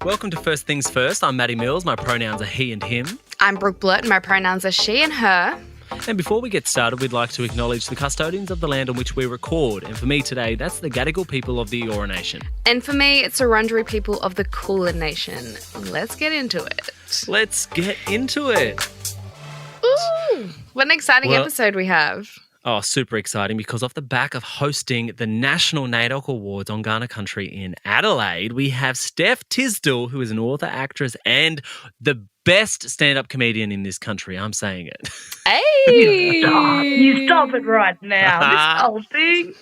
Welcome to First Things First. I'm Matty Mills. My pronouns are he and him. I'm Brooke Blurt and my pronouns are she and her. And before we get started, we'd like to acknowledge the custodians of the land on which we record. And for me today, that's the Gadigal People of the Eora Nation. And for me, it's the Wurundjeri people of the Kulin Nation. Let's get into it. Let's get into it. Ooh, what an exciting episode we have. Oh, super exciting, because off the back of hosting the National NAIDOC Awards on Kaurna Country in Adelaide, we have Steph Tisdell, who is an author, actress, and the best stand-up comedian in this country. I'm saying it. Hey! You stop it right now. This whole thing.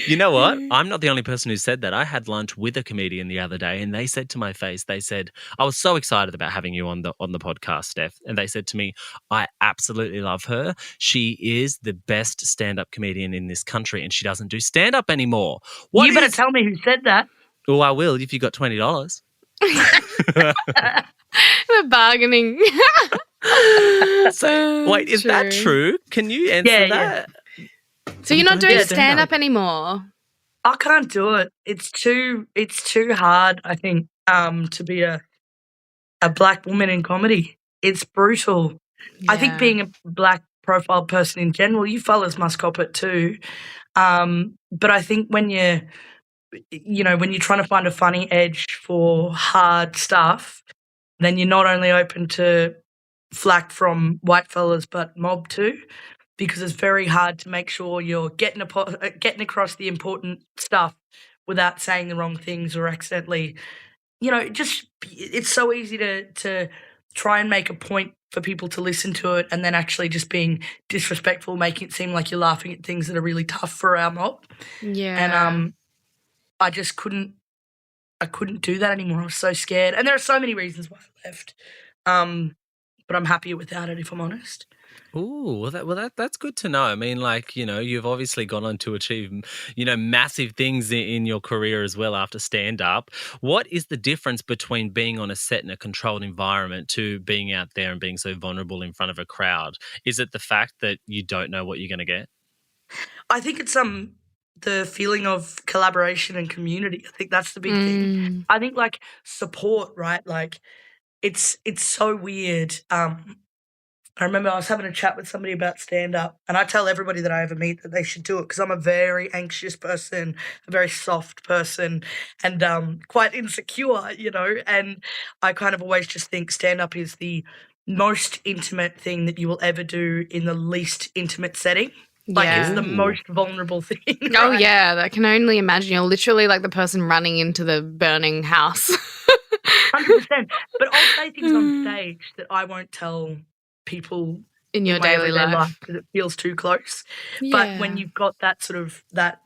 You know what? I'm not the only person who said that. I had lunch with a comedian the other day, and they said to my face, they said, I was so excited about having you on the podcast, Steph. And they said to me, I absolutely love her. She is the best stand-up comedian in this country, and she doesn't do stand-up anymore. You better tell me who said that. Oh, I will if you got $20. We're bargaining. So, wait, is that true? Can you answer that? So you're not doing stand-up anymore? I can't do it. It's too hard, I think, to be a black woman in comedy. It's brutal. Yeah. I think being a black profile person in general, you fellas must cop it too. But I think when you're trying to find a funny edge for hard stuff, then you're not only open to flack from white fellas but mob too, because it's very hard to make sure you're getting across the important stuff without saying the wrong things or accidentally, it's so easy to try and make a point for people to listen to it and then actually just being disrespectful, making it seem like you're laughing at things that are really tough for our mob. Yeah. And I just couldn't do that anymore. I was so scared. And there are so many reasons why I left. But I'm happier without it, if I'm honest. Ooh, that's good to know. I mean, you've obviously gone on to achieve, massive things in your career as well after stand-up. What is the difference between being on a set in a controlled environment to being out there and being so vulnerable in front of a crowd? Is it the fact that you don't know what you're going to get? I think it's the feeling of collaboration and community. I think that's the big thing. I think support, right? It's so weird. I remember I was having a chat with somebody about stand-up, and I tell everybody that I ever meet that they should do it because I'm a very anxious person, a very soft person, and quite insecure, and I kind of always just think stand-up is the most intimate thing that you will ever do in the least intimate setting. It's the most vulnerable thing. Right? Oh, yeah. I can only imagine you're literally like the person running into the burning house. 100%. But I'll say things on stage that I won't tell people in your daily life because it feels too close. Yeah. But when you've got that sort of that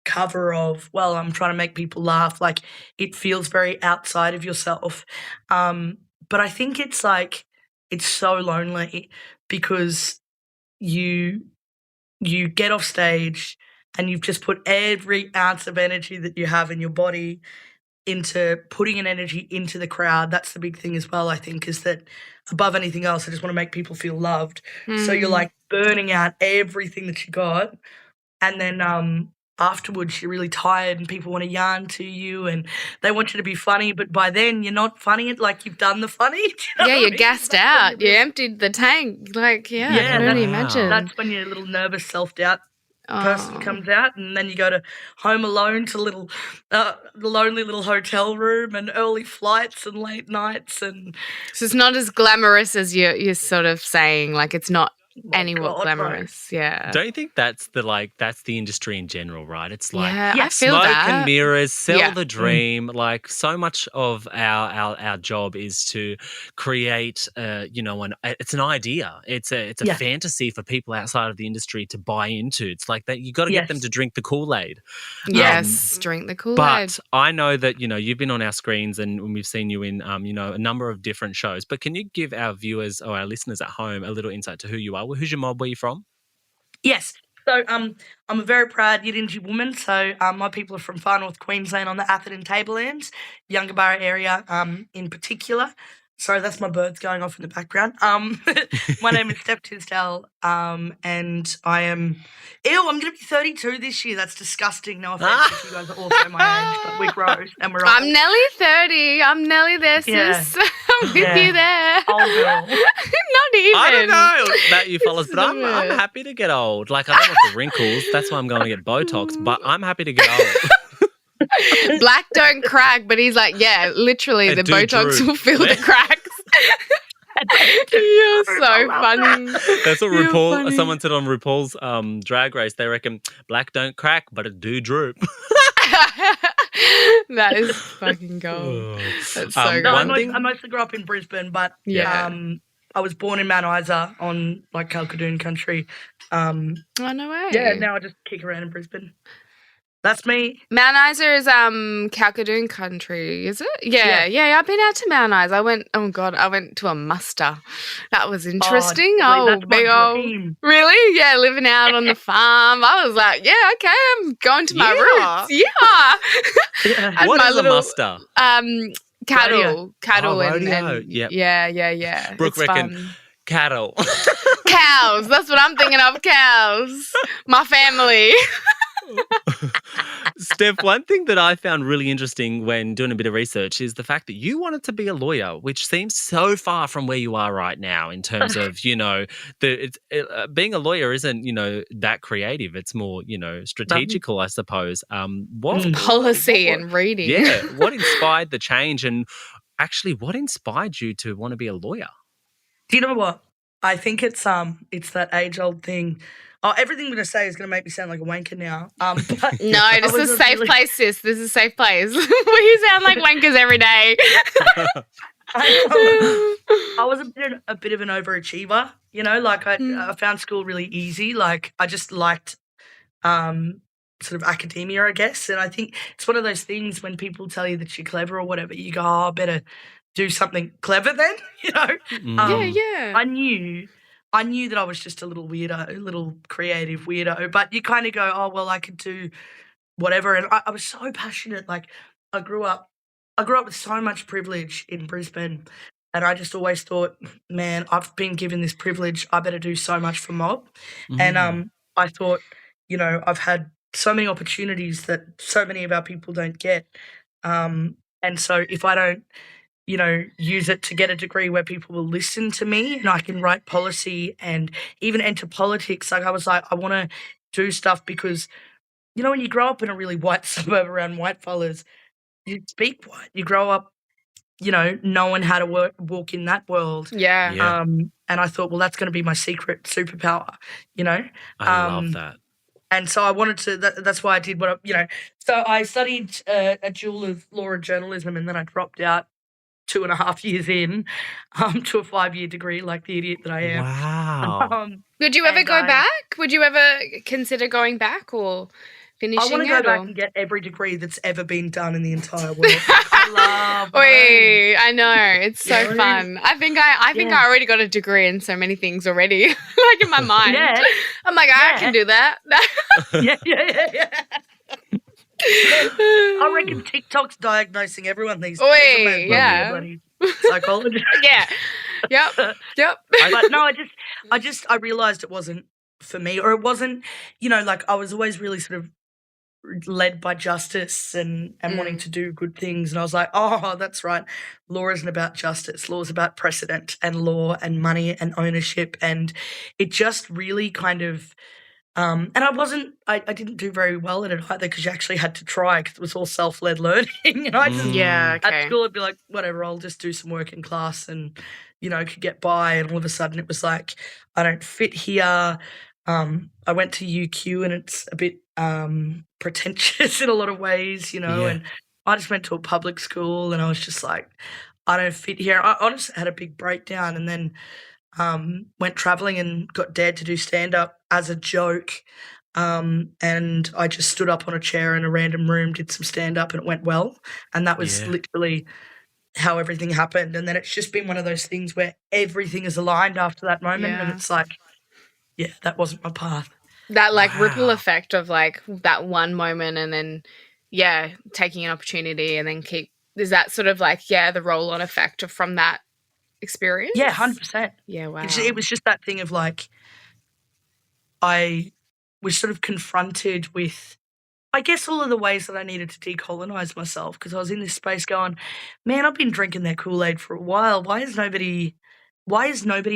cover of, well, I'm trying to make people laugh, it feels very outside of yourself. But I think it's so lonely because you get off stage and you've just put every ounce of energy that you have in your body into putting an energy into the crowd. That's the big thing as well, I think, is that above anything else, I just want to make people feel loved. So you're burning out everything that you got. And then afterwards you're really tired and people want to yarn to you and they want you to be funny, but by then you're not funny. You've done the funny. You're gassed out. You emptied the tank. I can only imagine. That's when your little nervous self-doubt person comes out, and then you go to Home Alone to the lonely little hotel room and early flights and late nights. And so it's not as glamorous as you're sort of saying. It's not anywhat glamorous. No. Yeah. Don't you think that's the industry in general, right? It's I feel smoke that. and mirrors, sell the dream. So much of our job is to create it's an idea. It's a fantasy for people outside of the industry to buy into. It's like that you got to get them to drink the Kool-Aid. Yes, drink the Kool-Aid. But I know that you've been on our screens and we've seen you in a number of different shows. But can you give our viewers or our listeners at home a little insight to who you are? Who's your mob? Where are you from? Yes. So I'm a very proud Yidinji woman. So my people are from far north Queensland on the Atherton Tablelands, Yungaburra area in particular. Sorry, that's my birds going off in the background. My name is Steph Tisdell, and I am... Ew, I'm going to be 32 this year. That's disgusting. No offense if you guys are also my age, but we're gross and we're old. I'm nearly 30. I'm nearly there, sis. Yeah. I'm with you there. Old girl. Not even. I don't know about you fellas, but I'm happy to get old. Like, I don't want the wrinkles. That's why I'm going to get Botox, but I'm happy to get old. Blak don't crack, but he's like, yeah, literally, And the do Botox droop. will fill the cracks. You're so funny. That's what You're RuPaul. funny. Someone said on RuPaul's Drag Race. They reckon Blak don't crack, but it do droop. That is fucking gold. That's so good. No, One thing- I mostly grew up in Brisbane, but Yeah. I was born in Mount Isa on like Calcadoon country. Oh, no way. Yeah, now I just kick around in Brisbane. That's me. Mount Isa is Calcadoon country, is it? Yeah. I've been out to Mount Isa. I went to a muster. That was interesting. that's my big old. dream. Really? Yeah, living out on the farm. I was like, yeah, okay, I'm going to my roots. Yeah. Yeah. Had What my is a little, muster? Cattle Oh, and rodeo. Yep. yeah. Brooke It's reckon fun. cattle. Cows. That's what I'm thinking of. Cows. My family. Steph, one thing that I found really interesting when doing a bit of research is the fact that you wanted to be a lawyer, which seems so far from where you are right now in terms of, being a lawyer isn't, that creative. It's more, strategical, I suppose. Policy and reading. Yeah. What inspired the change, and actually what inspired you to want to be a lawyer? Do you know what? I think it's that age-old thing. Oh, everything I'm going to say is going to make me sound like a wanker now. But No, this is a safe place, sis. This is a safe place. We sound like wankers every day. I was a bit of an overachiever, like I found school really easy. Like I just liked sort of academia, I guess. And I think it's one of those things when people tell you that you're clever or whatever, you go, oh, I better do something clever then, Yeah. I knew that I was just a little weirdo, a little creative weirdo, but you kind of go, oh, well, I could do whatever. And I was so passionate. Like I grew up with so much privilege in Brisbane, and I just always thought, man, I've been given this privilege. I better do so much for mob. And I thought, I've had so many opportunities that so many of our people don't get. And so if I don't, use it to get a degree where people will listen to me and I can write policy and even enter politics. Like I was like, I want to do stuff because, when you grow up in a really white suburb around white fellas, you speak white. You grow up, knowing how to walk in that world. Yeah. And I thought, well, that's going to be my secret superpower, I love that. And so I wanted to, that's why I did so I studied a dual of law and journalism, and then I dropped out 2.5 years in to a 5-year degree like the idiot that I am. Wow. Would you ever go back? Would you ever consider going back or finishing I want to go back and get every degree that's ever been done in the entire world. I love learning. I know. It's so fun. I think I already got a degree in so many things already, like in my mind. Yeah. I'm like, I can do that. Yeah. I reckon TikTok's diagnosing everyone these days. Yeah. Bloody psychologist. Yeah. Yep. But no, I realised it wasn't for me, or it wasn't, like I was always really sort of led by justice and wanting to do good things. And I was like, oh, that's right. Law isn't about justice. Law is about precedent and law and money and ownership. And it just really kind of, and I didn't do very well at it either because you actually had to try because it was all self-led learning. And I just, at school, I'd be like, whatever, I'll just do some work in class and, could get by. And all of a sudden it was like, I don't fit here. I went to UQ and it's a bit pretentious in a lot of ways, and I just went to a public school and I was just like, I don't fit here. I honestly had a big breakdown and then went travelling and got dared to do stand-up as a joke, and I just stood up on a chair in a random room, did some stand-up and it went well, and that was literally how everything happened. And then it's just been one of those things where everything is aligned after that moment and it's like, that wasn't my path. That ripple effect of that one moment and then, taking an opportunity and then is that sort of the roll-on effect from that experience? Yeah, 100%. Yeah, wow. It was just that thing of like, I was sort of confronted with, I guess, all of the ways that I needed to decolonise myself, because I was in this space going, man, I've been drinking their Kool-Aid for a while. Why is nobody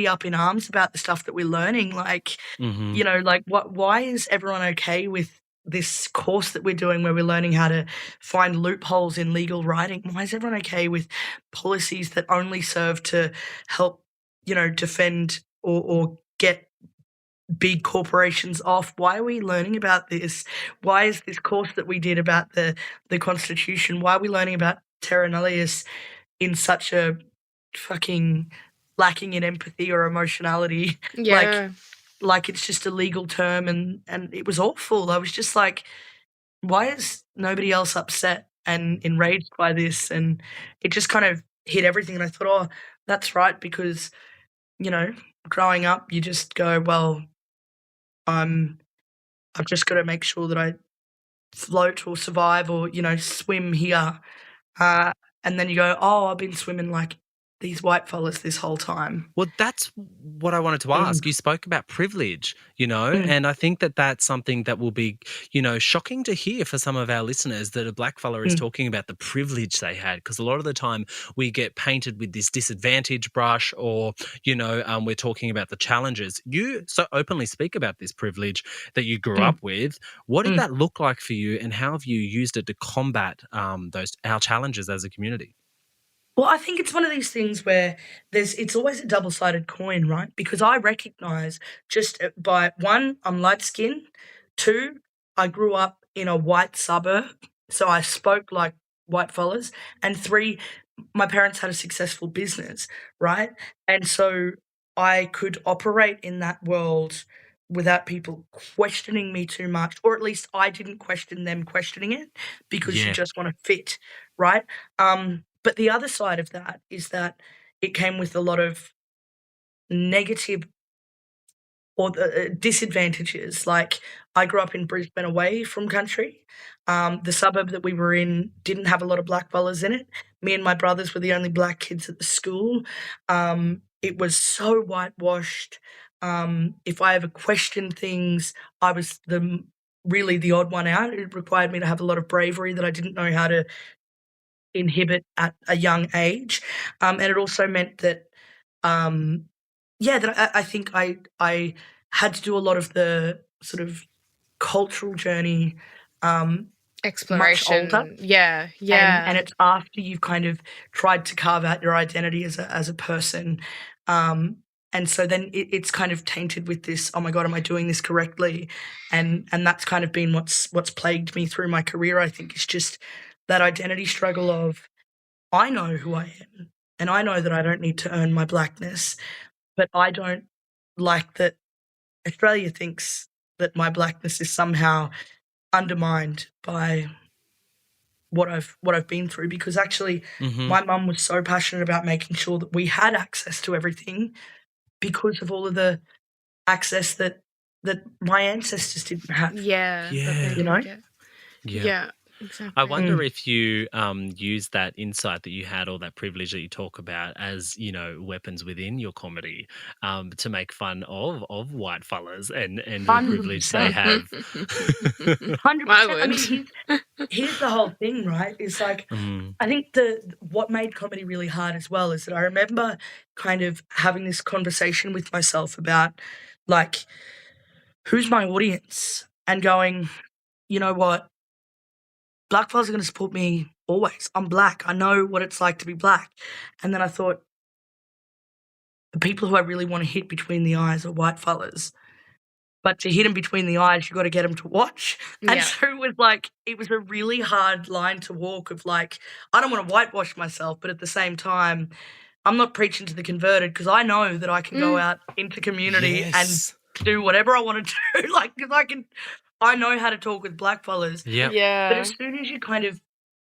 up in arms about the stuff that we're learning? Like, Mhm. you know, like why is everyone okay with this course that we're doing where we're learning how to find loopholes in legal writing? Why is everyone okay with policies that only serve to help, you know, defend or get big corporations off? Why are we learning about this? Why is this course that we did about the Constitution, why are we learning about terra nullius in such a fucking lacking in empathy or emotionality? Yeah. Like it's just a legal term, and it was awful. I was just like, why is nobody else upset and enraged by this? And it just kind of hit everything, and I thought, oh, that's right, because, you know, growing up, you just go, well, I've just got to make sure that I float or survive or, you know, swim here. And then you go, oh, I've been swimming like these white fellas this whole time. Well, that's what I wanted to Mm, ask. You spoke about privilege, you know, mm, and I think that that's something that will be, you know, shocking to hear for some of our listeners, that a black fella is mm, talking about the privilege they had. Because a lot of the time we get painted with this disadvantage brush, or, you know, we're talking about the challenges. You so openly speak about this privilege that you grew mm, up with. What did mm. that look like for you, and how have you used it to combat our challenges as a community? Well, I think it's one of these things where it's always a double-sided coin, right? Because I recognise just by one, I'm light skinned. Two, I grew up in a white suburb, so I spoke like white fellas. And three, my parents had a successful business, right? And so I could operate in that world without people questioning me too much, or at least I didn't question them questioning it, because you Yeah. just want to fit, right? But the other side of that is that it came with a lot of negative or disadvantages. Like, I grew up in Brisbane, away from country. The suburb that we were in didn't have a lot of black fellas in it. Me and my brothers were the only black kids at the school. It was so whitewashed. If I ever questioned things, I was really the odd one out. It required me to have a lot of bravery that I didn't know how to inhibit at a young age. And it also meant that, um, yeah, that I think I had to do a lot of the sort of cultural journey, um, much older. Exploration. Yeah, And yeah. it's after you've kind of tried to carve out your identity as a person. And so then it's kind of tainted with this, oh my God, am I doing this correctly? And that's kind of been what's plagued me through my career, I think. It's just that identity struggle of, I know who I am, and I know that I don't need to earn my blackness, but I don't like that Australia thinks that my blackness is somehow undermined by what I've been through, because actually Hmm. my mum was so passionate about making sure that we had access to everything because of all of the access that my ancestors didn't have, Yeah, that they Yeah. you didn't know? get. Yeah. Yeah, I exactly. wonder Mm. if you use that insight that you had, or that privilege that you talk about, as, you know, weapons within your comedy, to make fun of white fellas and the privilege they 100%. have. I 100%. I would. mean, here's the whole thing, right? Is like, Mm, I think what made comedy really hard as well is that I remember kind of having this conversation with myself about, like, who's my audience? And going, you know what? Black fellas are gonna support me always. I'm black. I know what it's like to be black. And then I thought, the people who I really wanna hit between the eyes are white fellas. But to hit them between the eyes, you gotta get them to watch. And Yeah. so it was like, it was a really hard line to walk of like, I don't wanna whitewash myself, but at the same time, I'm not preaching to the converted, because I know that I can go Mm, out into community and yes. do whatever I wanna do, like, 'cause I know how to talk with black fellas. Yep. But yeah. as soon as you kind of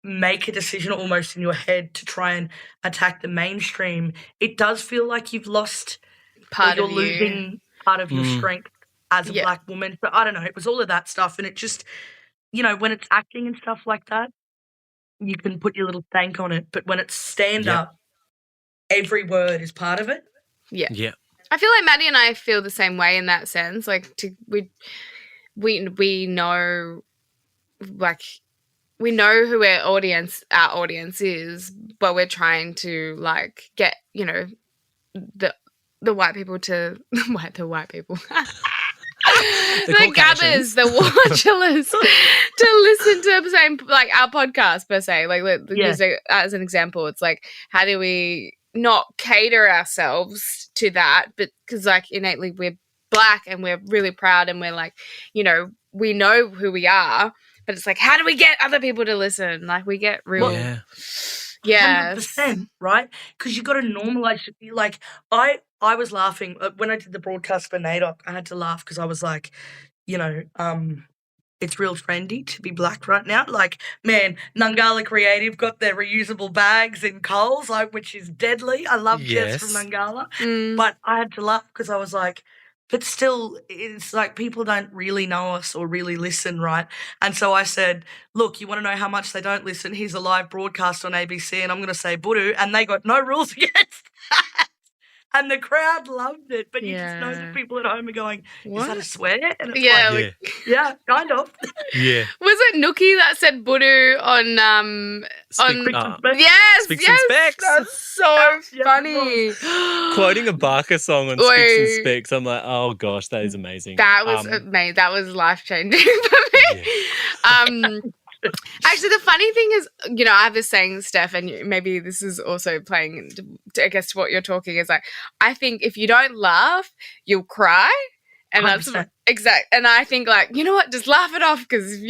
make a decision almost in your head to try and attack the mainstream, it does feel like you've lost, or Part you're of you. losing part of your Mm, strength as a Yeah. black woman. So I don't know, it was all of that stuff, and it just, you know, when it's acting and stuff like that, you can put your little stank on it, but when it's stand yep. up, every word is part of it. Yeah. Yeah. I feel like Maddie and I feel the same way in that sense. Like we know, like, we know who our audience is, but we're trying to like get, you know, the white people to the white people. The gathers, the watchers to listen to the same, like, our podcast per se. Like, use it as an example. It's like, how do we not cater ourselves to that? But because, like, innately we're black and we're really proud and we're like, you know, we know who we are. But it's like, how do we get other people to listen? Like, we get real. Yeah. Yeah. 100%, right? Because you got to normalise. Like, I was laughing when I did the broadcast for NAIDOC. I had to laugh because I was like, you know, it's real trendy to be black right now. Like, man, Nungala Creative got their reusable bags in Coles, like, which is deadly. I love Jess from Nungala. But I had to laugh because I was like, but still, it's like people don't really know us or really listen, right? And so I said, look, you want to know how much they don't listen? Here's a live broadcast on ABC and I'm going to say Budu, and they got no rules against that. And the crowd loved it, but you just know the people at home are going, what? Is that a swear? And it's like, yeah, kind of. Yeah. Was it Nookie that said Budu on Yes, Specs and Specs. That's so funny. Quoting a Barker song on Specs and Specs, I'm like, oh gosh, that is amazing. That was amazing. That was life changing for me. Yeah. Actually, the funny thing is, you know, I have this saying, Steph, and maybe this is also playing, I guess, to what you're talking is like, I think if you don't laugh, you'll cry. And 100%. That's exact. And I think, like, you know what, just laugh it off, because if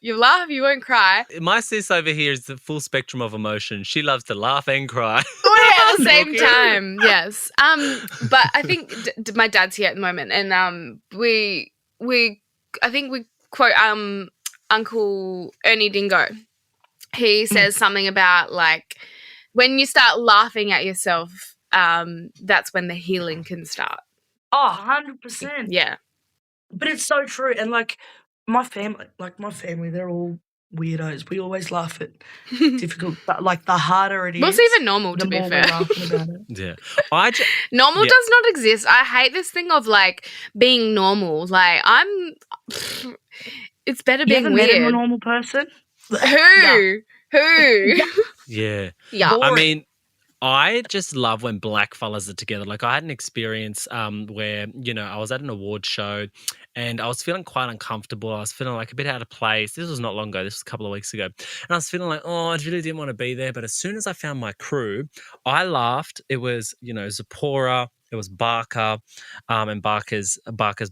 you laugh, you won't cry. My sis over here is the full spectrum of emotion. She loves to laugh and cry. At the same time, yes. But I think my dad's here at the moment, and I think we quote Uncle Ernie Dingo. He says something about, like, when you start laughing at yourself, that's when the healing can start. Oh, 100%. Yeah. But it's so true. And, like, my family, they're all weirdos. We always laugh at difficult, like, the harder it is. Well, it's even normal, to be fair. About it. Yeah. Normal does not exist. I hate this thing of, like, being normal. Like, it's better being weird. Met a normal person? Who? Yeah. Yeah. I mean, I just love when black fellas are together. Like, I had an experience where, you know, I was at an award show and I was feeling quite uncomfortable. I was feeling like a bit out of place. This was not long ago. This was a couple of weeks ago. And I was feeling like, oh, I really didn't want to be there. But as soon as I found my crew, I laughed. It was, you know, Zipporah, it was Barker, and Barker's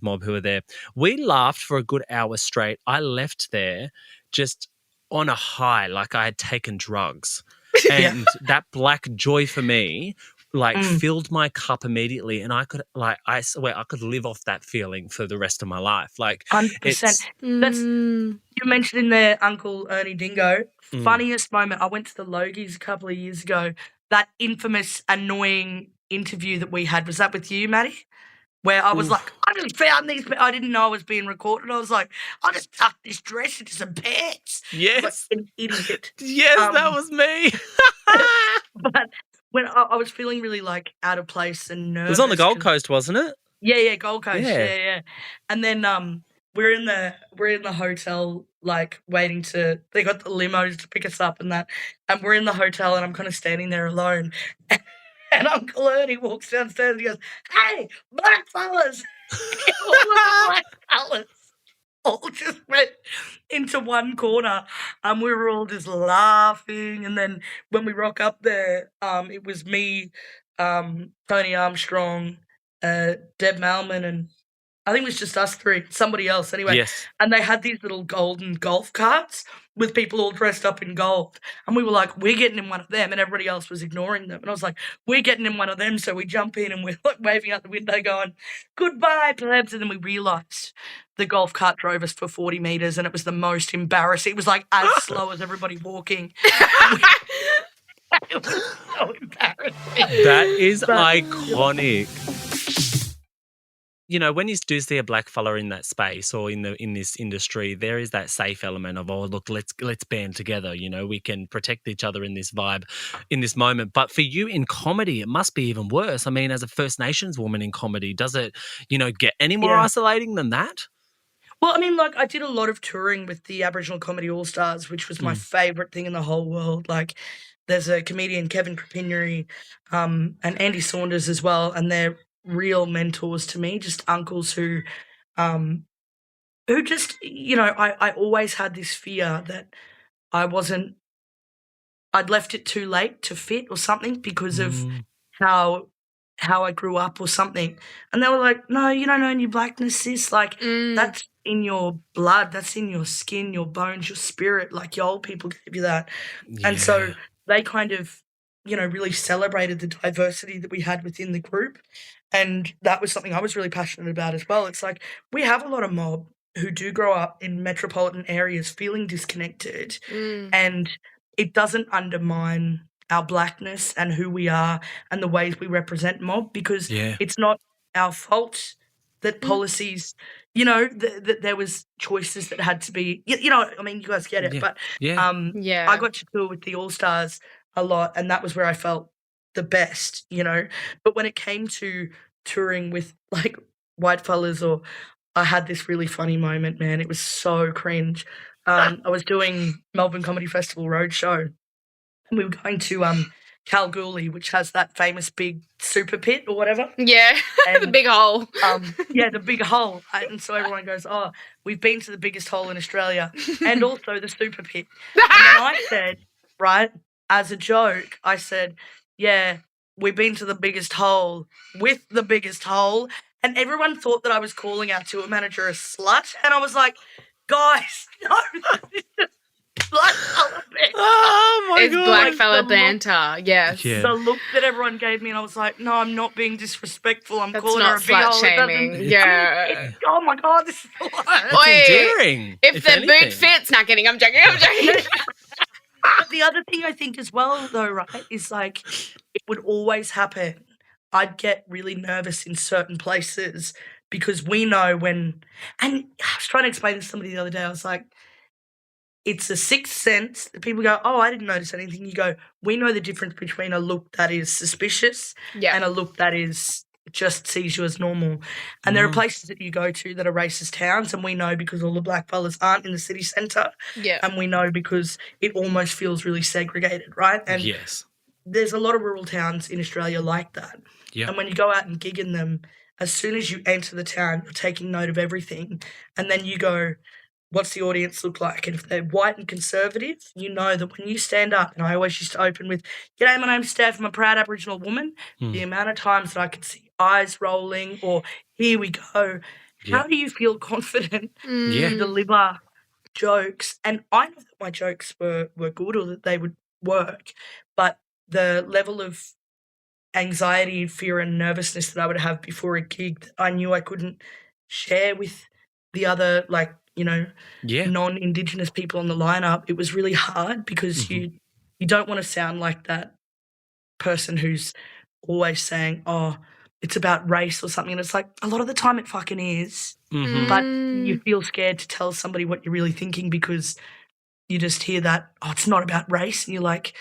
mob who were there. We laughed for a good hour straight. I left there just on a high, like I had taken drugs. And that black joy for me, like, filled my cup immediately, and I could, like, I swear I could live off that feeling for the rest of my life. Like, 100%. That's you mentioned in there, Uncle Ernie Dingo. Funniest moment. I went to the Logies a couple of years ago. That infamous, annoying interview that we had, was that with you, Maddie? Where I was like, I just found these. I didn't know I was being recorded. I was like, I just tucked this dress into some pants. Yes, like an idiot. Yes, that was me. But when I was feeling really, like, out of place and nervous. It was on the Gold Coast, wasn't it? Yeah, Gold Coast. Yeah. And then we're in the hotel, like, waiting to. They got the limos to pick us up and that, and we're in the hotel, and I'm kind of standing there alone. And Uncle Ernie walks downstairs and he goes, hey, black fellas. All of the black fellas all just went into one corner and we were all just laughing. And then when we rock up there, it was me, Tony Armstrong, Deb Malman, and I think it was just us three, somebody else anyway. Yes. And they had these little golden golf carts with people all dressed up in gold. And we were like, we're getting in one of them. And everybody else was ignoring them. And I was like, we're getting in one of them. So we jump in and we're, like, waving out the window going, goodbye, plebs. And then we realised the golf cart drove us for 40 metres and it was the most embarrassing. It was, like, as slow as everybody walking. It was so embarrassing. That is iconic. when you do see a black fella in that space or in this industry, there is that safe element of, oh, look, let's band together. We can protect each other in this vibe, in this moment. But for you in comedy, it must be even worse. I mean, as a First Nations woman in comedy, does it, get any more isolating than that? Well, I mean, like, I did a lot of touring with the Aboriginal Comedy All Stars, which was my favourite thing in the whole world. Like, there's a comedian, Kevin Crapineri, and Andy Saunders as well, and they're real mentors to me, just uncles who just, I always had this fear that I'd left it too late to fit or something because of how I grew up or something. And they were like, no, you don't own your blackness, sis. Like, that's in your blood. That's in your skin, your bones, your spirit. Like, your old people gave you that. Yeah. And so they kind of, really celebrated the diversity that we had within the group. And that was something I was really passionate about as well. It's like, we have a lot of mob who do grow up in metropolitan areas feeling disconnected, and it doesn't undermine our blackness and who we are and the ways we represent mob, because it's not our fault that policies, that there was choices that had to be, I mean, you guys get it, but I got to tour with the All Stars a lot, and that was where I felt the best, But when it came to touring with like white fellas, or I had this really funny moment, man, it was so cringe. I was doing Melbourne Comedy Festival Roadshow, and we were going to Kalgoorlie, which has that famous big super pit or whatever. Yeah, and, the big hole. The big hole. And so everyone goes, oh, we've been to the biggest hole in Australia and also the super pit. And then I said, right, as a joke, I said, yeah, we've been to the biggest hole with the biggest hole. And everyone thought that I was calling our tour manager a slut. And I was like, guys, no, this is black fella banter. Oh my it's God. Black fella banter, yes. Yeah. The look that everyone gave me, and I was like, no, I'm not being disrespectful. I'm That's calling not her a big hole. slut-shaming. Yeah. Oh my God, this is the worst. It's endearing. If the boot fits, not kidding, I'm joking. But the other thing I think as well, though, right, is like it would always happen. I'd get really nervous in certain places because we know when, and I was trying to explain this to somebody the other day, I was like, it's a sixth sense that people go, oh, I didn't notice anything. You go, we know the difference between a look that is suspicious and a look that is just sees you as normal. And there are places that you go to that are racist towns, and we know because all the black fellas aren't in the city centre. Yeah. And we know because it almost feels really segregated, right? And there's a lot of rural towns in Australia like that. Yeah. And when you go out and gig in them, as soon as you enter the town, you're taking note of everything. And then you go, what's the audience look like? And if they're white and conservative, you know that when you stand up, and I always used to open with, g'day, my name's Steph, I'm a proud Aboriginal woman. The amount of times that I could see eyes rolling or here we go. How do you feel confident to deliver jokes? And I know that my jokes were good or that they would work, but the level of anxiety, fear and nervousness that I would have before a gig that I knew I couldn't share with the other, like, non-Indigenous people on the lineup, it was really hard because you don't want to sound like that person who's always saying, oh, it's about race or something. And it's like, a lot of the time it fucking is. But you feel scared to tell somebody what you're really thinking because you just hear that, oh, it's not about race. And you're like,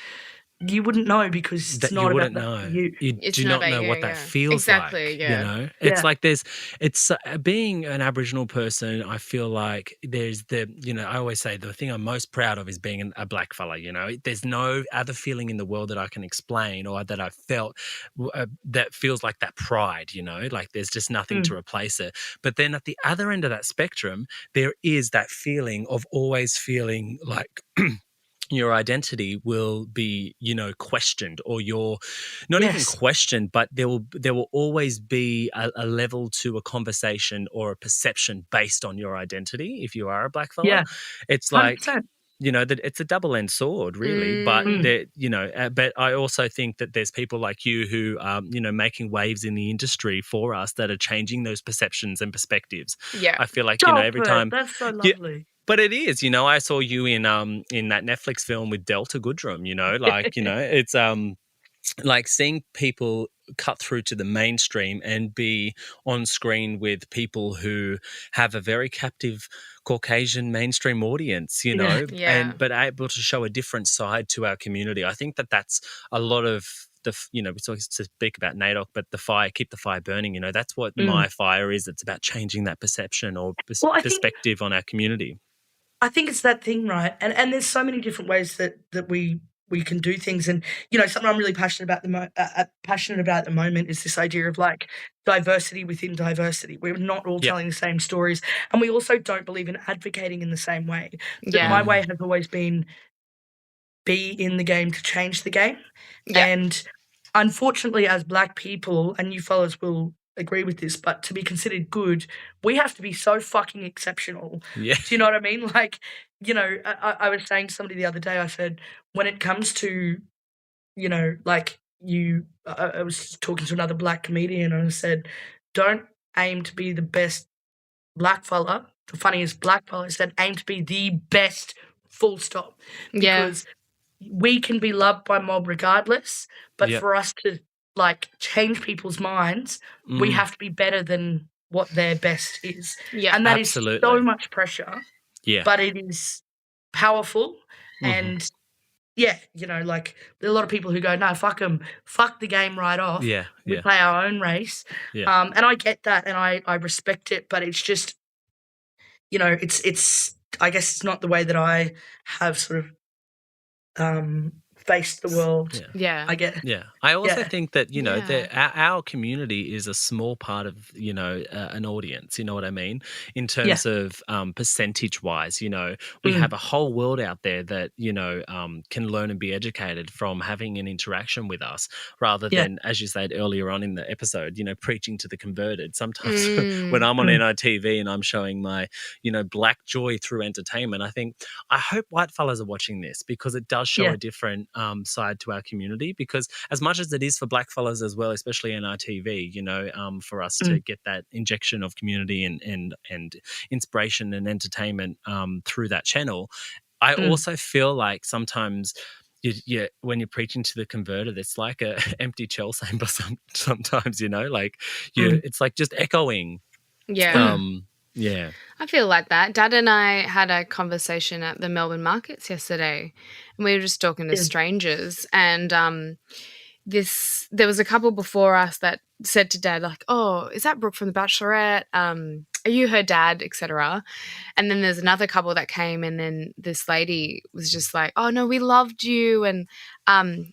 you wouldn't know because it's not about you. You do not know what that feels like. It's like it's being an Aboriginal person. I feel like there's I always say the thing I'm most proud of is being a black fella. There's no other feeling in the world that I can explain or that I felt that feels like that pride. Like there's just nothing to replace it. But then at the other end of that spectrum, there is that feeling of always feeling like your identity will be, questioned, or you're not even questioned, but there will always be a level to a conversation or a perception based on your identity. If you are a black fella, it's like, 100%. That it's a double-edged sword, really. But but I also think that there's people like you who are, making waves in the industry for us that are changing those perceptions and perspectives. Yeah, I feel like every time that's so lovely. But it is, I saw you in that Netflix film with Delta Goodrum, it's like seeing people cut through to the mainstream and be on screen with people who have a very captive Caucasian mainstream audience, you know, Yeah. but able to show a different side to our community. I think that's a lot of we talk to speak about NAIDOC, but the fire, keep the fire burning, you know, that's what my fire is. It's about changing that perception or perspective on our community. I think it's that thing, right? And there's so many different ways that we can do things, and you know, something I'm really passionate about at the moment is this idea of like diversity within diversity. We're not all telling the same stories, and we also don't believe in advocating in the same way. Yeah. My way has always been be in the game to change the game, and unfortunately, as Black people, and you fellas will agree with this, but to be considered good, we have to be so fucking exceptional. Yeah. Do you know what I mean? Like, you know, I was saying to somebody the other day, I said, when it comes to, you know, like I was talking to another Black comedian and I said, don't aim to be the best Black fella, the funniest Black fella. I said, aim to be the best, full stop. Because we can be loved by mob regardless, but for us to like change people's minds, we have to be better than what their best is. Yeah, and that is so much pressure. Yeah, but it is powerful. And you know, like there are a lot of people who go, no, fuck them, fuck the game right off. We play our own race. And I get that, and I respect it, but it's just, you know, it's I guess it's not the way that I have sort of face the world. I get. I also think that, you know, our community is a small part of, you know, an audience, you know what I mean, in terms of percentage wise. You know, we have a whole world out there that, you know, can learn and be educated from having an interaction with us, rather than, as you said earlier on in the episode, you know, preaching to the converted. Sometimes when I'm on NITV and I'm showing my, you know, Black joy through entertainment, I think, I hope white fellas are watching this, because it does show a different side to our community. Because as much as it is for Black fellas as well, especially in our TV, you know, for us to get that injection of community and inspiration and entertainment through that channel, I also feel like sometimes when you're preaching to the converted, it's like a empty shell chamber sometimes, you know, like it's like just echoing. I feel like that. Dad and I had a conversation at the Melbourne markets yesterday, and we were just talking to strangers, and there was a couple before us that said to Dad, like, oh, is that Brooke from The Bachelorette? Are you her dad, etc.? And then there's another couple that came, and then this lady was just like, oh no, we loved you, and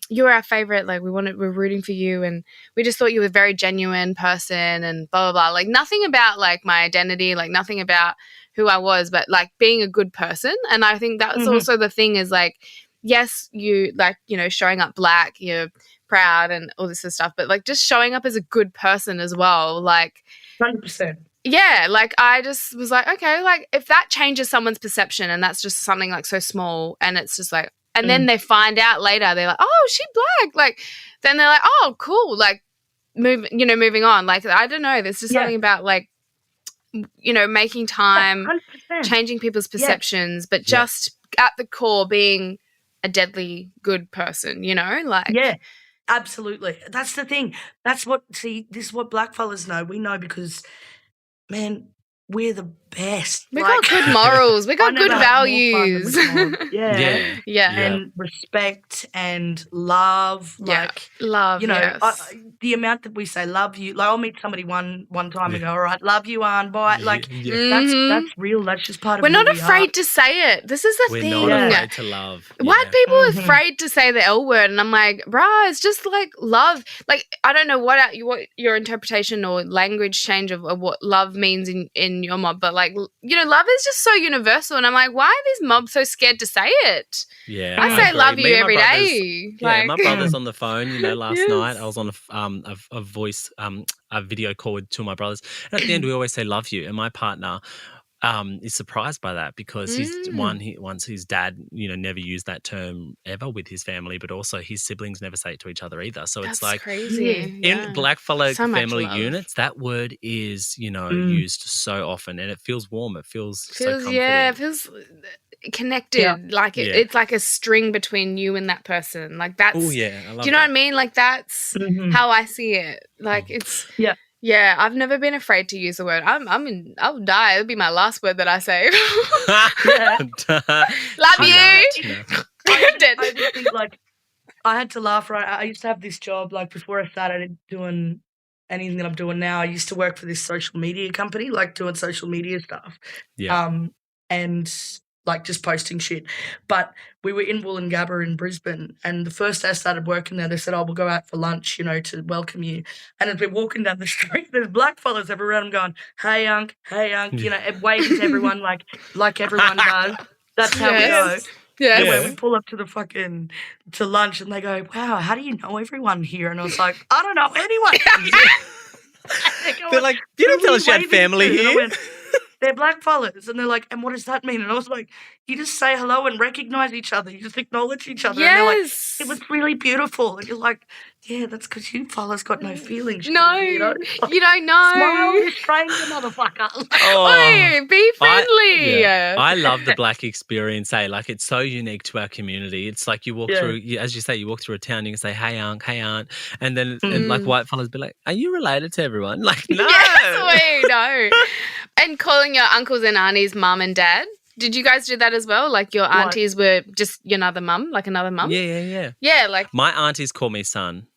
you're our favorite, like we're rooting for you, and we just thought you were a very genuine person, and blah blah blah. Like nothing about like my identity, like nothing about who I was, but like being a good person. And I think that's also the thing, is like, yes, you like, you know, showing up Black, you're proud and all this sort of stuff, but like just showing up as a good person as well, like 100%. Yeah, like I just was like, okay, like if that changes someone's perception, and that's just something like so small, and it's just like, and then they find out later, they're like, oh, she Black, like then they're like, oh, cool, like moving on. Like I don't know, there's just something about like, you know, making time, 100%. changing people's perceptions, but just at the core being a deadly good person, you know, like absolutely. That's the thing. That's what this is what Black fellas know. We know because, man, we're the best. We got good morals. We got good values. And respect and love. Like love. You know, the amount that we say love you. Like I'll meet somebody one time and go, all right, love you, Arn, bye. Like that's real. That's just part of. We're not afraid to say it. This is the thing. We're not afraid to love. White people are afraid to say the L word, and I'm like, bruh, it's just like love. Like I don't know what your interpretation or language change of what love means in your mob, but like, you know, love is just so universal, and I'm like, why are these mobs so scared to say it? I say love you every day. Like, my brother's on the phone. You know, last night I was on a voice a video call with two of my brothers, and at the end we always say love you, and my partner is surprised by that, because his dad, you know, never used that term ever with his family, but also his siblings never say it to each other either. So that's it's like crazy. In Blackfellow family units, that word is, you know, used so often, and it feels warm. It feels so comforting. Yeah, it feels. connected. Yeah. Like it's like a string between you and that person. Like that's. Oh yeah, I love Do you know that. what I mean? Like that's how I see it. Like it's. Yeah. Yeah, I've never been afraid to use the word. I'll die. It'll be my last word that I say. Yeah. Love you. I would think, like, I had to laugh, right? I used to have this job, like, before I started doing anything that I'm doing now. I used to work for this social media company, like, doing social media stuff. Yeah. And, like, just posting shit. But we were in Wollongabba in Brisbane, and the first day I started working there, they said, we'll go out for lunch, you know, to welcome you. And as we're walking down the street, there's black fellas everywhere. I'm going, hey, Unc, you know, waving to everyone like everyone does. That's how we go. Yeah. Anyway, we pull up to to lunch, and they go, wow, how do you know everyone here? And I was like, I don't know anyone. They're like, you don't tell us you had family And I here. went, they're black fellas. And they're like, and what does that mean? And I was like, you just say hello and recognise each other. You just acknowledge each other. And they're like, it was really beautiful. And you're like, yeah, that's because you fellas got no feelings. No, you know? you don't know. Smile, you stranger motherfucker. Oi, be friendly. I love the black experience, like it's so unique to our community. It's like you walk through, as you say, you walk through a town, you can say, hey, unc, hey, aunt. And then and like white fellas be like, are you related to everyone? Like, no. Yes, we know. And calling your uncles and aunties mum and dad. Did you guys do that as well? Like your aunties were just another mum, like another mum? Yeah. Yeah, like. My aunties call me son.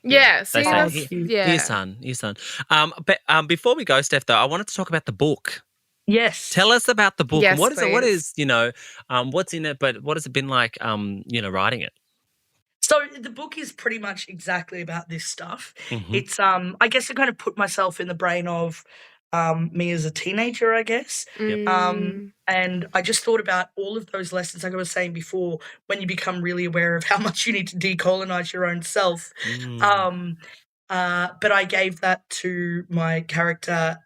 Yeah, see, they say, here, son. But before we go, Steph, though, I wanted to talk about the book. Yes. Tell us about the book. Yes, What please. you know, what's in it, but what has it been like, you know, writing it? So the book is pretty much exactly about this stuff. Mm-hmm. It's I guess I kind of put myself in the brain of me as a teenager, I guess. And I just thought about all of those lessons, like I was saying before, when you become really aware of how much you need to decolonize your own self. But I gave that to my character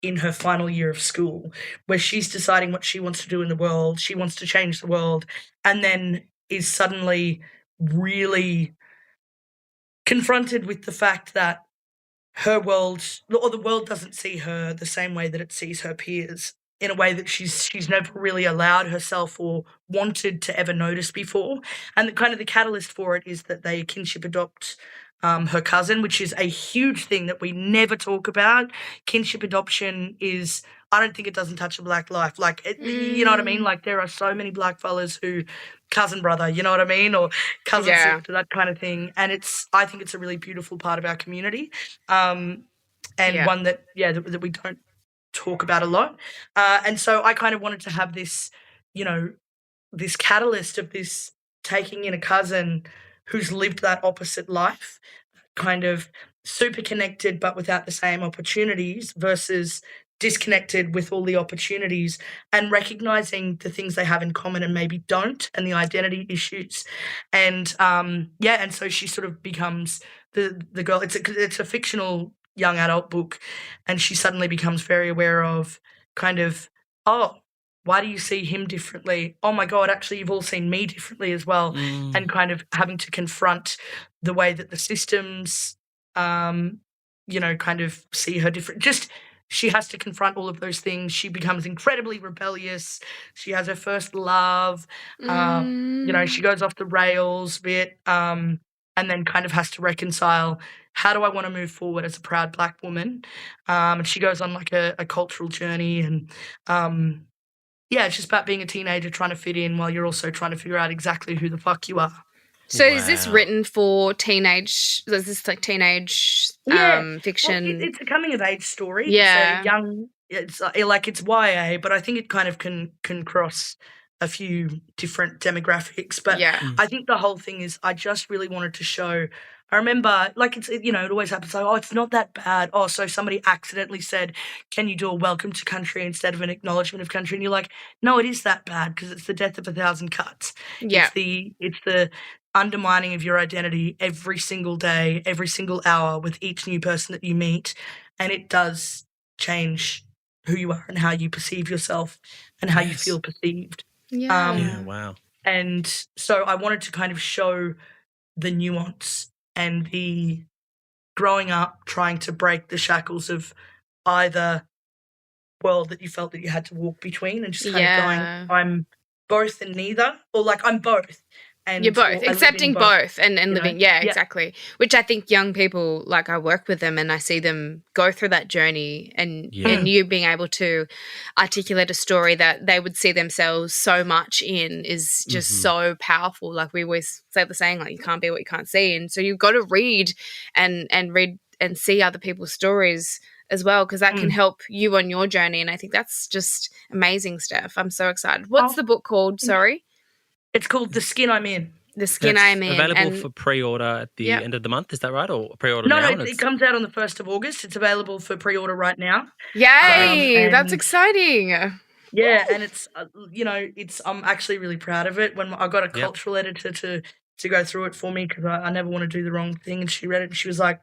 in her final year of school, where she's deciding what she wants to do in the world. She wants to change the world, and then is suddenly really confronted with the fact that her world, or the world, doesn't see her the same way that it sees her peers, in a way that she's never really allowed herself or wanted to ever notice before. And the catalyst for it is that they kinship adopt her cousin, which is a huge thing that we never talk about. Kinship adoption is, I don't think it doesn't touch a black life. Like, you know what I mean? Like, there are so many black fellas who cousin brother, you know what I mean? Or cousin sister, that kind of thing. And I think it's a really beautiful part of our community. And one that we don't talk about a lot. And so I kind of wanted to have this, you know, this catalyst of this taking in a cousin who's lived that opposite life, kind of super connected but without the same opportunities, versus disconnected with all the opportunities, and recognizing the things they have in common and maybe don't, and the identity issues. And and so she sort of becomes the girl. It's a fictional young adult book, and she suddenly becomes very aware of kind of, oh, why do you see him differently? Oh my God, actually you've all seen me differently as well. And kind of having to confront the way that the systems, you know, kind of see her different. Just, she has to confront all of those things. She becomes incredibly rebellious. She has her first love. You know, she goes off the rails a bit, and then kind of has to reconcile, how do I want to move forward as a proud black woman? And she goes on like a cultural journey, and it's just about being a teenager trying to fit in while you're also trying to figure out exactly who the fuck you are. So is this written for teenage? Is this like teenage fiction? Well, it's a coming of age story. Yeah, it's young. It's like it's YA, but I think it kind of can cross a few different demographics. But I think the whole thing is, I just really wanted to show. I remember, like, it always happens. Like, oh, it's not that bad. Oh, so somebody accidentally said, "Can you do a welcome to country instead of an acknowledgement of country?" And you're like, no, it is that bad, because it's the death of 1,000 cuts. Yeah, it's the undermining of your identity every single day, every single hour, with each new person that you meet, and it does change who you are and how you perceive yourself and how you feel perceived. Wow. And so I wanted to kind of show the nuance and the growing up, trying to break the shackles of either world that you felt that you had to walk between, and just kind of going, both and neither, or like I'm both. And you're both, accepting both and living. Yeah, exactly. Which I think young people, like I work with them and I see them go through that journey and you being able to articulate a story that they would see themselves so much in is just so powerful. Like we always say the saying, like you can't be what you can't see. And so you've got to read and read and see other people's stories as well, because that can help you on your journey. And I think that's just amazing, Steph. I'm so excited. What's the book called? Sorry. It's called The Skin I'm In. The Skin I'm In. Available for pre-order at the end of the month, is that right? Or pre-order now? No, it comes out on the 1st of August. It's available for pre-order right now. Yay! That's exciting. Yeah, and it's, I'm actually really proud of it. When I got a cultural editor to go through it for me, because I never want to do the wrong thing, and she read it and she was like,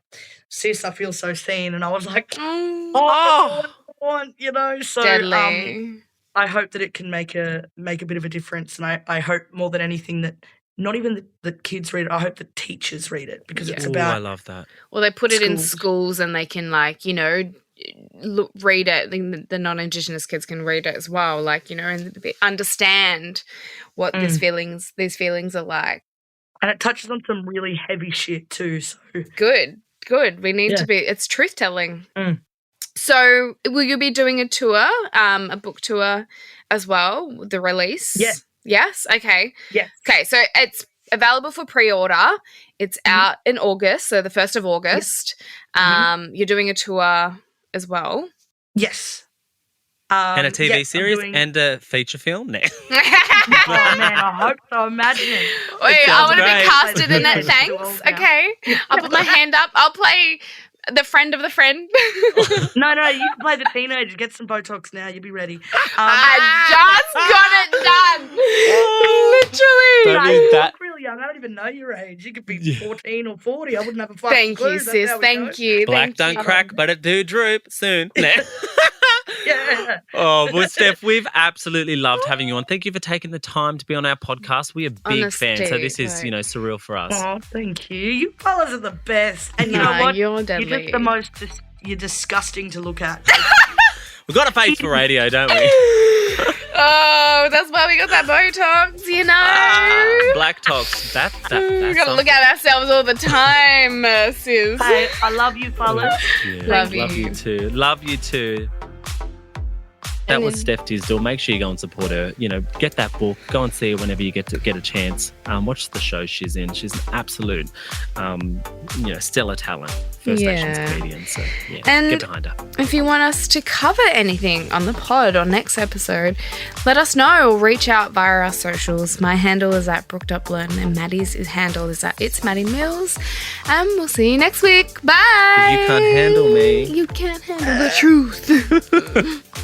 sis, I feel so seen. And I was like, I want, so deadly. I hope that it can make a bit of a difference, and I hope more than anything that not even the kids read it, I hope the teachers read it, because it's about. I love that. Well, they put it in schools and they can read it. The non-Indigenous kids can read it as well, and understand what these feelings are like. And it touches on some really heavy shit too. So good. We need to be. It's truth telling. So, will you be doing a tour, a book tour as well, the release? Yes. Yes? Okay. Yes. Okay, so it's available for pre-order. It's out in August, so the 1st of August. Yes. You're doing a tour as well? Yes. And a TV series and a feature film now. Oh, man, I hope so. Imagine. Wait, I want to be casted in it. Thanks. Okay. I'll put my hand up. I'll play the friend of the friend. No, you can play the teenager. Get some Botox now. You'll be ready. I just got it done. Literally. No, you look real young. I don't even know your age. You could be 14 or 40. I wouldn't have a fucking clue. Thank you, sis. Thank you. Black don't crack, but it do droop soon. Yeah. Oh, well, Steph, we've absolutely loved having you on. Thank you for taking the time to be on our podcast. We are big fans, so this is, surreal for us. Oh, thank you. You fellas are the best. And you know what? You're deadly. You're just the most, you're disgusting to look at. We've got a face for radio, don't we? Oh, that's why we got that Botox, Black talks. That's we got to look at ourselves all the time, sis. Hey, I love you, fellas. Love you. Love you too. That was Steph Tisdell. Make sure you go and support her. Get that book. Go and see her whenever you get a chance. Watch the show she's in. She's an absolute, stellar talent. First Nations comedian. So, and get behind her. If you want us to cover anything on the pod or next episode, let us know or reach out via our socials. My handle is at Brook.Blurn and Maddie's handle is at It's Maddie Mills. And we'll see you next week. Bye. You can't handle me. You can't handle the truth.